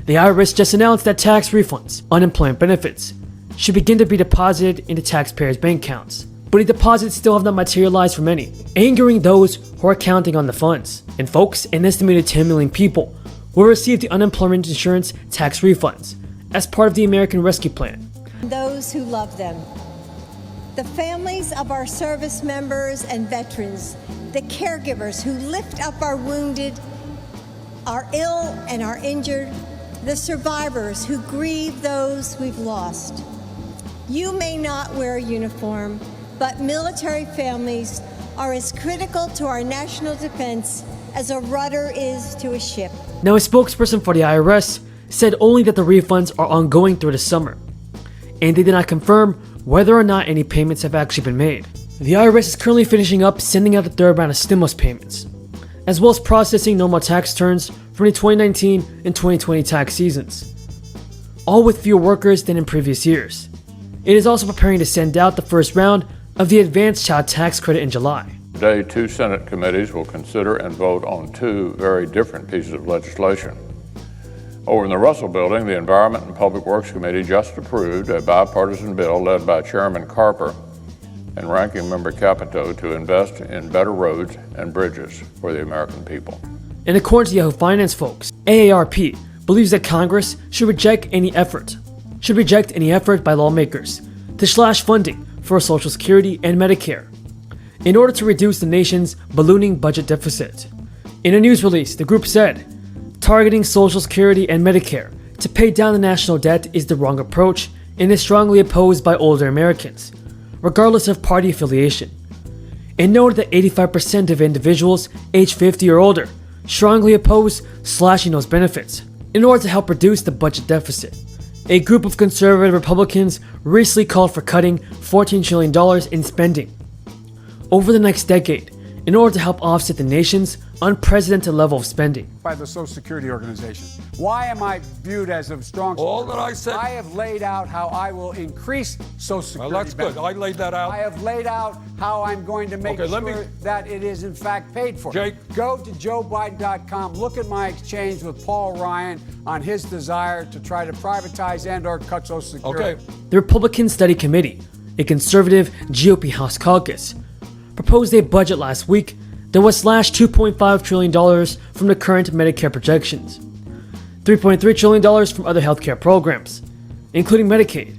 The IRS just announced that tax refunds, unemployment benefits, should begin to be deposited into taxpayers' bank accounts. But the deposits still have not materialized for many, angering those who are counting on the funds. And folks, an estimated 10 million people will receive the unemployment insurance tax refunds as part of the American Rescue Plan. Those who love them, the families of our service members and veterans, the caregivers who lift up our wounded, our ill and our injured, the survivors who grieve those we've lost. You may not wear a uniform, but military families are as critical to our national defense as a rudder is to a ship. Now, a spokesperson for the IRS said only that the refunds are ongoing through the summer, and they did not confirm whether or not any payments have actually been made. The IRS is currently finishing up sending out the third round of stimulus payments, as well as processing normal tax returns from the 2019 and 2020 tax seasons, all with fewer workers than in previous years. It is also preparing to send out the first round of the Advanced Child Tax Credit in July. Today, two Senate committees will consider and vote on two very different pieces of legislation. Over in the Russell Building, the Environment and Public Works Committee just approved a bipartisan bill led by Chairman Carper and Ranking Member Capito to invest in better roads and bridges for the American people. And according to Yahoo Finance folks, AARP believes that Congress should reject any effort by lawmakers to slash funding for Social Security and Medicare in order to reduce the nation's ballooning budget deficit. In a news release, the group said, targeting Social Security and Medicare to pay down the national debt is the wrong approach and is strongly opposed by older Americans, regardless of party affiliation. And noted that 85% of individuals age 50 or older strongly oppose slashing those benefits in order to help reduce the budget deficit. A group of conservative Republicans recently called for cutting $14 trillion in spending over the next decade in order to help offset the nation's unprecedented level of spending. By the Social Security Organization. Why am I viewed as a strong... All that I said... I have laid out how I will increase Social Security Well, that's good. I laid that out. I have laid out how I'm going to make sure that it is in fact paid for. Jake. Go to joebiden.com. Look at my exchange with Paul Ryan on his desire to try to privatize and or cut Social Security. Okay. The Republican Study Committee, a conservative GOP House caucus, proposed a budget last week that was slashed $2.5 trillion from the current Medicare projections, $3.3 trillion from other healthcare programs, including Medicaid,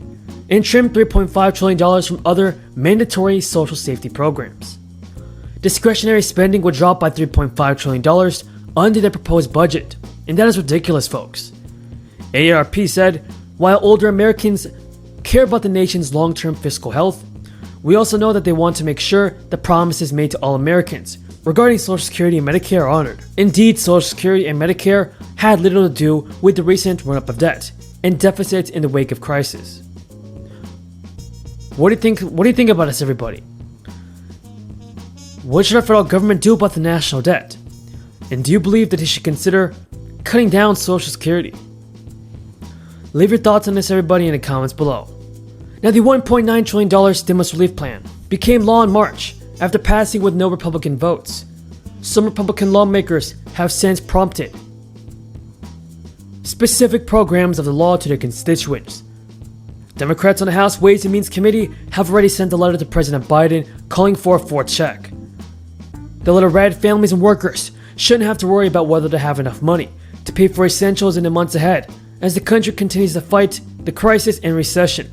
and trimmed $3.5 trillion from other mandatory social safety programs. Discretionary spending would drop by $3.5 trillion under the proposed budget, and that is ridiculous, folks. AARP said, while older Americans care about the nation's long-term fiscal health, we also know that they want to make sure the promises made to all Americans regarding Social Security and Medicare are honored. Indeed, Social Security and Medicare had little to do with the recent run-up of debt and deficits in the wake of crisis. What do you think about this, everybody? What should our federal government do about the national debt? And do you believe that they should consider cutting down Social Security? Leave your thoughts on this, everybody, in the comments below. Now, the $1.9 trillion stimulus relief plan became law in March after passing with no Republican votes. Some Republican lawmakers have since prompted specific programs of the law to their constituents. Democrats on the House Ways and Means Committee have already sent a letter to President Biden calling for a fourth check. The letter read, families and workers shouldn't have to worry about whether they have enough money to pay for essentials in the months ahead as the country continues to fight the crisis and recession.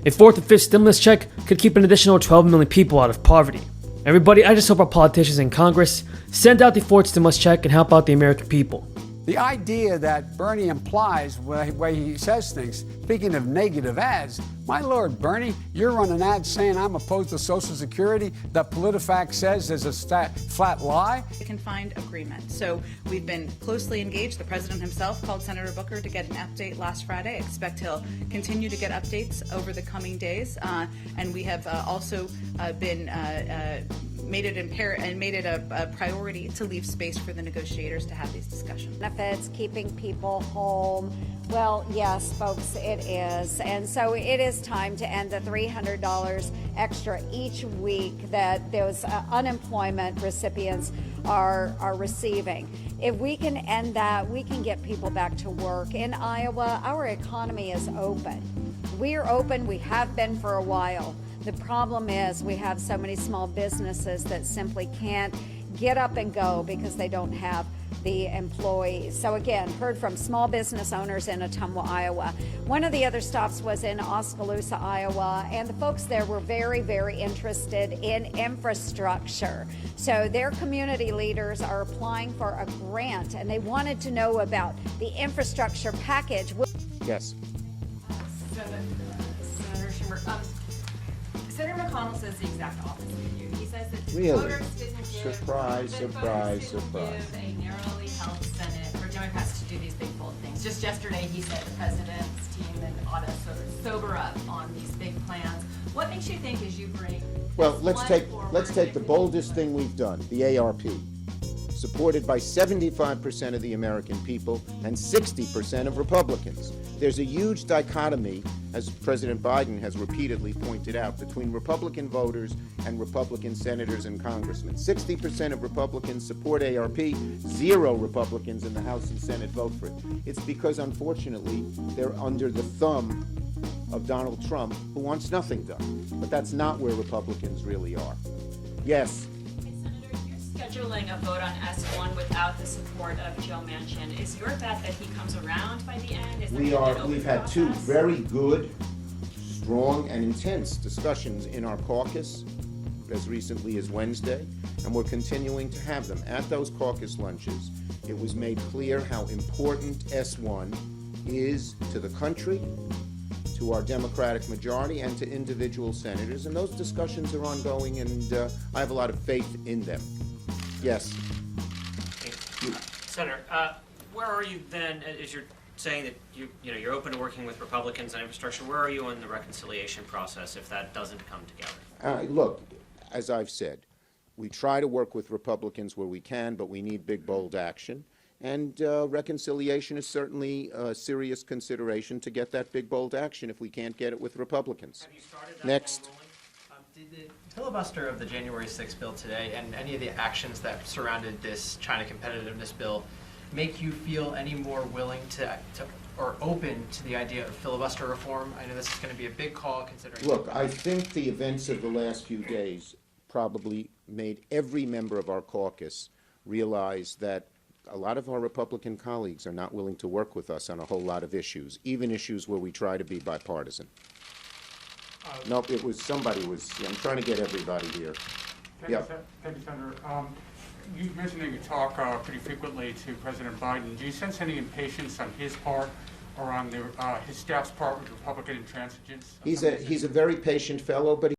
A fourth and fifth stimulus check could keep an additional 12 million people out of poverty. Everybody, I just hope our politicians in Congress send out the fourth stimulus check and help out the American people. The idea that Bernie implies the way he says things, speaking of negative ads, my Lord, Bernie, you're running ads saying I'm opposed to Social Security that PolitiFact says is a flat lie? We can find agreement. So we've been closely engaged. The president himself called Senator Booker to get an update last Friday. I expect he'll continue to get updates over the coming days. And we have also been made it a priority to leave space for the negotiators to have these discussions. Benefits, keeping people home. Well, yes, folks, it is. And so it is time to end the $300 extra each week that those unemployment recipients are receiving. If we can end that, we can get people back to work. In Iowa, our economy is open. We are open, we have been for a while. The problem is we have so many small businesses that simply can't get up and go because they don't have the employees. So again, heard from small business owners in Ottumwa, Iowa. One of the other stops was in Oskaloosa, Iowa, and the folks there were very, very interested in infrastructure. So their community leaders are applying for a grant, and they wanted to know about the infrastructure package. Yes. Senator Schumer, Senator McConnell says the exact opposite of you. He says that Really? voters didn't give, Surprise, that surprise, voters didn't surprise. give a narrowly held Senate for Democrats to do these big, bold things. Just yesterday, he said the president's team and ought to sort of sober up on these big plans. What makes you think as you bring Well, this let's one take forward the boldest thing we've done, the ARP, supported by 75% of the American people and 60% of Republicans. There's a huge dichotomy, as President Biden has repeatedly pointed out, between Republican voters and Republican senators and congressmen. 60% of Republicans support ARP, 0 Republicans in the House and Senate vote for it. It's because, unfortunately, they're under the thumb of Donald Trump, who wants nothing done. But that's not where Republicans really are. Yes. Hey, Senator, if you're scheduling a vote on S1 without the support of Joe Manchin, is your bet that he comes around by the end? Is there an open We've had two process? very good, strong, and intense discussions in our caucus as recently as Wednesday, and we're continuing to have them. At those caucus lunches, it was made clear how important S1 is to the country, to our Democratic majority, and to individual senators, and those discussions are ongoing, and I have a lot of faith in them. Yes. Senator, where are you then, as you're saying that you're open to working with Republicans on infrastructure, where are you in the reconciliation process if that doesn't come together? Look, as I've said, we try to work with Republicans where we can, but we need big, bold action. And reconciliation is certainly a serious consideration to get that big, bold action if we can't get it with Republicans. Have you started that Next. ball rolling? Did the filibuster of the January 6th bill today and any of the actions that surrounded this China competitiveness bill make you feel any more willing to or open to the idea of filibuster reform? I know this is going to be a big call considering... Look, I think the events of the last few days probably made every member of our caucus realize that a lot of our Republican colleagues are not willing to work with us on a whole lot of issues, even issues where we try to be bipartisan. Nope, it was somebody was. I'm trying to get everybody here. Thank you, Senator. You mentioned that you talk pretty frequently to President Biden. Do you sense any impatience on his part or on his staff's part with Republican intransigence? He's a very patient fellow, but